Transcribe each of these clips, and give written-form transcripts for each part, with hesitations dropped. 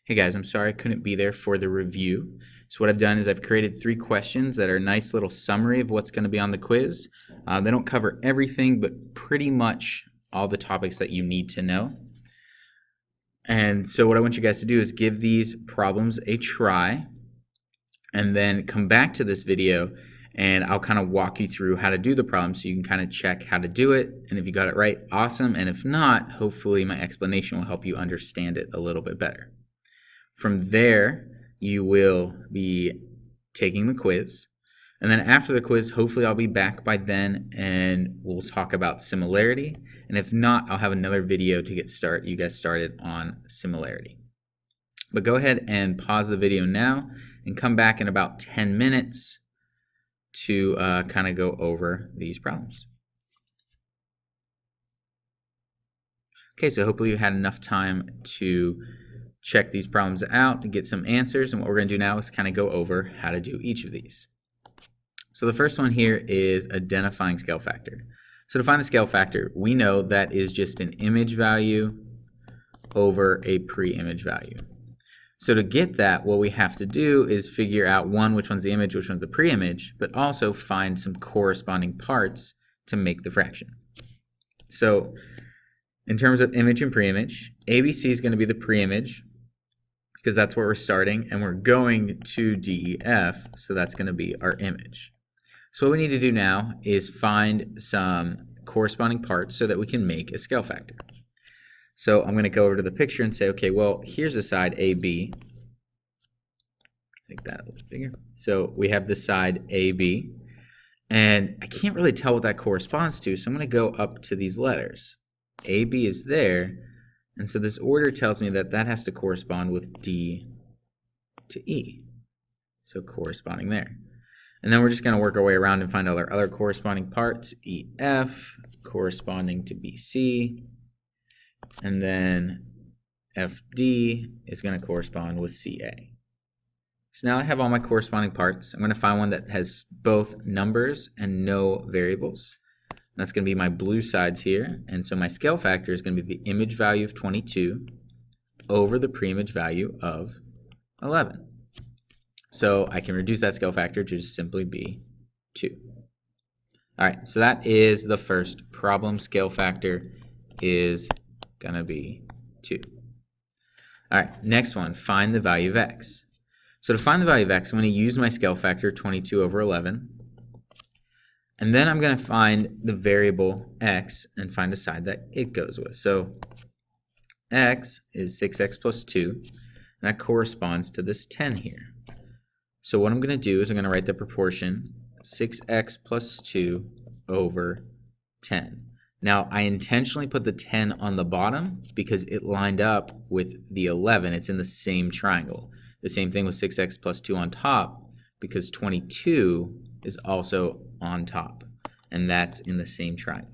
Hey guys, I'm sorry I couldn't be there for the review. So what I've done is I've created 3 questions that are a nice little summary of what's going to be on the quiz. They don't cover everything, but pretty much all the topics that you need to know. And so what I want you guys to do is give these problems a try, and then come back to this video and I'll kind of walk you through how to do the problem so you can kind of check how to do it. And if you got it right, awesome. And if not, hopefully my explanation will help you understand it a little bit better. From there, you will be taking the quiz. And then after the quiz, hopefully I'll be back by then and we'll talk about similarity. And if not, I'll have another video to get you guys started on similarity. But go ahead and pause the video now and come back in about 10 minutes to kind of go over these problems. Okay, so hopefully you had enough time to check these problems out to get some answers, and what we're going to do now is kind of go over how to do each of these. So the first one here is identifying scale factor. So to find the scale factor, we know that is just an image value over a pre-image value. So to get that, what we have to do is figure out, one, which one's the image, which one's the pre-image, but also find some corresponding parts to make the fraction. So in terms of image and pre-image, ABC is going to be the pre-image because that's where we're starting, and we're going to DEF, so that's going to be our image. So what we need to do now is find some corresponding parts so that we can make a scale factor. So I'm going to go over to the picture and say, okay, well, here's the side AB. Make that a little bigger. So we have the side AB, and I can't really tell what that corresponds to, so I'm going to go up to these letters. AB is there, and so this order tells me that that has to correspond with D to E, so corresponding there. And then we're just going to work our way around and find all our other corresponding parts. EF corresponding to BC, and then FD is going to correspond with CA. So now I have all my corresponding parts. I'm going to find one that has both numbers and no variables. That's going to be my blue sides here, and so my scale factor is going to be the image value of 22 over the pre-image value of 11. So I can reduce that scale factor to just simply be 2. All right, so that is the first problem. Scale factor is going to be 2. All right, next one, find the value of x. So to find the value of x, I'm going to use my scale factor, 22 over 11. And then I'm going to find the variable x and find a side that it goes with. So x is 6x plus 2, and that corresponds to this 10 here. So what I'm going to do is I'm going to write the proportion 6x plus 2 over 10. Now I intentionally put the 10 on the bottom because it lined up with the 11. It's in the same triangle. The same thing with 6x plus 2 on top because 22 is also on top, and that's in the same triangle.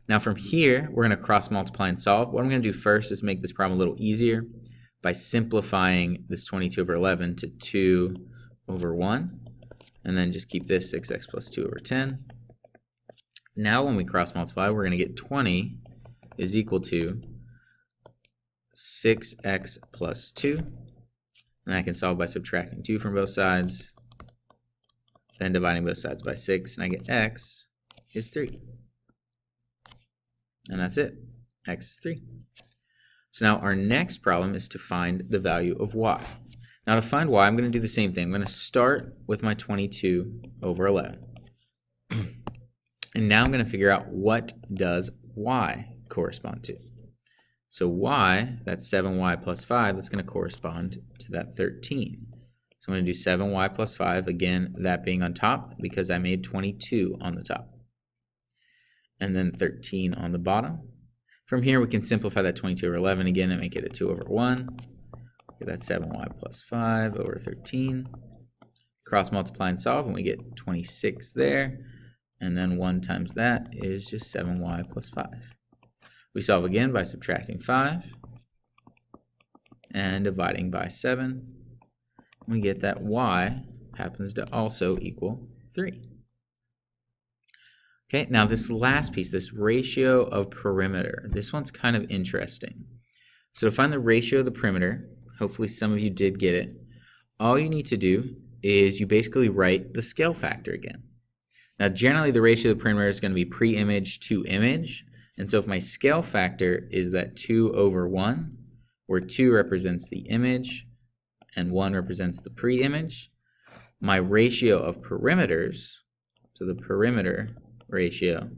Now from here, we're going to cross multiply and solve. What I'm going to do first is make this problem a little easier by simplifying this 22 over 11 to 2 over 1, and then just keep this 6x plus 2 over 10. Now when we cross multiply, we're going to get 20 is equal to 6x plus 2, and I can solve by subtracting 2 from both sides, then dividing both sides by 6, and I get x is 3. And that's it. X is 3. So now our next problem is to find the value of y. Now to find y, I'm going to do the same thing. I'm going to start with my 22 over 11. And now I'm going to figure out what does y correspond to. So y, that's 7y plus 5, that's going to correspond to that 13. So I'm going to do 7y plus 5, again, that being on top because I made 22 on the top. And then 13 on the bottom. From here, we can simplify that 22 over 11 again and make it a 2 over 1. That's 7y plus 5 over 13. Cross multiply and solve, and we get 26 there. And then 1 times that is just 7y plus 5. We solve again by subtracting 5 and dividing by 7. We get that y happens to also equal 3. Okay, now this last piece, this ratio of perimeter, this one's kind of interesting. So to find the ratio of the perimeter, hopefully some of you did get it. All you need to do is you basically write the scale factor again. Now, generally, the ratio of the perimeter is going to be pre-image to image. And so if my scale factor is that 2 over 1, where 2 represents the image and 1 represents the pre-image, my ratio of perimeters, so the perimeter ratio,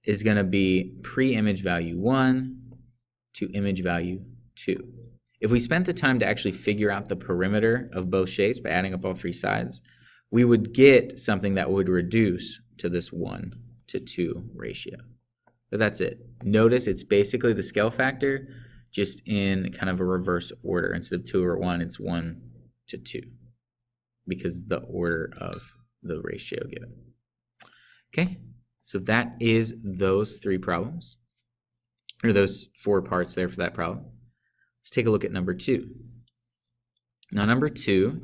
is going to be pre-image value 1 to image value 2. If we spent the time to actually figure out the perimeter of both shapes by adding up all three sides, we would get something that would reduce to this 1 to 2 ratio. But that's it. Notice it's basically the scale factor, just in kind of a reverse order. Instead of 2 over 1, it's 1 to 2, because the order of the ratio given. Okay, so that is those 3 problems, or those 4 parts there for that problem. Let's take a look at number 2. Now, number 2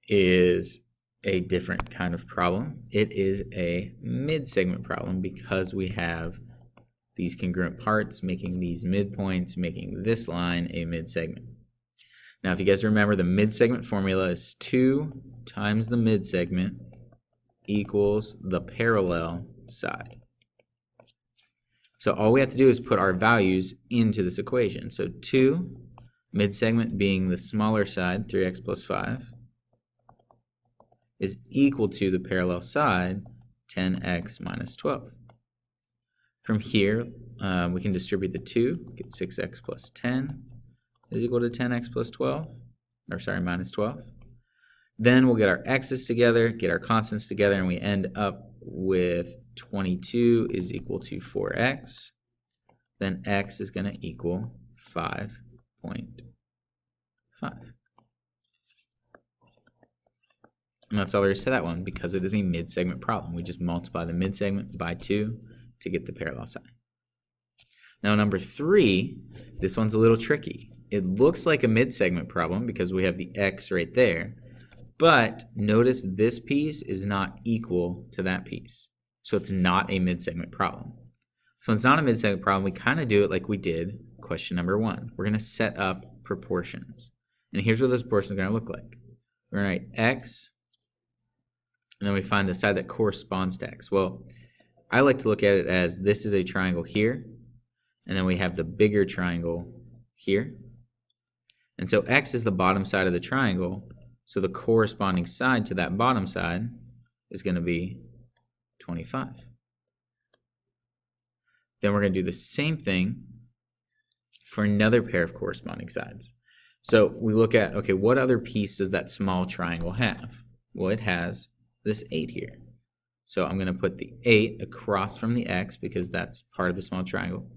is a different kind of problem. It is a mid-segment problem because we have these congruent parts making these midpoints, making this line a mid-segment. Now, if you guys remember, the mid-segment formula is 2 times the mid-segment equals the parallel side. So all we have to do is put our values into this equation. So 2, mid-segment being the smaller side, 3x plus 5, is equal to the parallel side, 10x minus 12. From here, we can distribute the 2, get 6x plus 10 is equal to 10x plus 12, or sorry, minus 12. Then we'll get our x's together, get our constants together, and we end up with 22 is equal to 4x. Then x is going to equal 5.5. And that's all there is to that one, because it is a mid-segment problem. We just multiply the mid-segment by 2 to get the parallel side. Now, number 3, this one's a little tricky. It looks like a mid-segment problem because we have the x right there, but notice this piece is not equal to that piece. So it's not a mid-segment problem. So it's not a mid-segment problem. We kind of do it like we did question number 1. We're going to set up proportions. And here's what those proportions are going to look like. We're going to write x, and then we find the side that corresponds to x. Well, I like to look at it as this is a triangle here, and then we have the bigger triangle here. And so x is the bottom side of the triangle, so the corresponding side to that bottom side is going to be 25. Then we're going to do the same thing for another pair of corresponding sides. So we look at, okay, what other piece does that small triangle have? Well, it has this 8 here. So I'm going to put the 8 across from the x because that's part of the small triangle.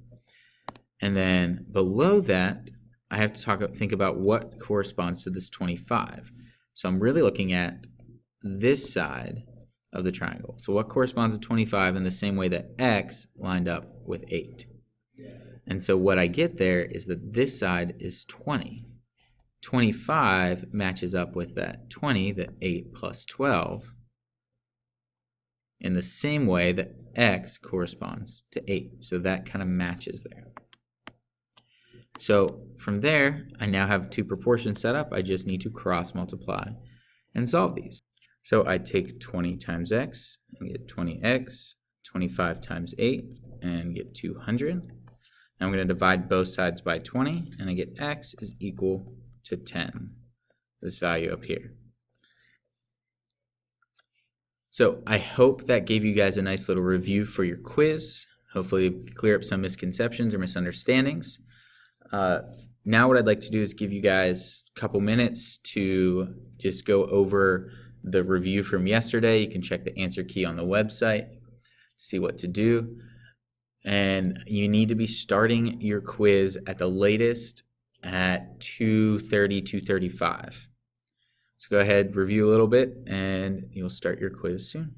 And then below that, I have to think about what corresponds to this 25. So I'm really looking at this side of the triangle. So what corresponds to 25 in the same way that x lined up with 8? And so what I get there is that this side is 20. 25 matches up with that 20, the 8 plus 12, in the same way that x corresponds to 8. So that kind of matches there. So from there, I now have 2 proportions set up. I just need to cross multiply and solve these. So I take 20 times x and get 20x, 25 times 8 and get 200. Now I'm going to divide both sides by 20 and I get x is equal to 10, this value up here. So I hope that gave you guys a nice little review for your quiz. Hopefully clear up some misconceptions or misunderstandings. Now what I'd like to do is give you guys a couple minutes to just go over the review from yesterday. You can check the answer key on the website, see what to do. And you need to be starting your quiz at the latest at 2:30, 2:35. So go ahead, review a little bit, and you'll start your quiz soon.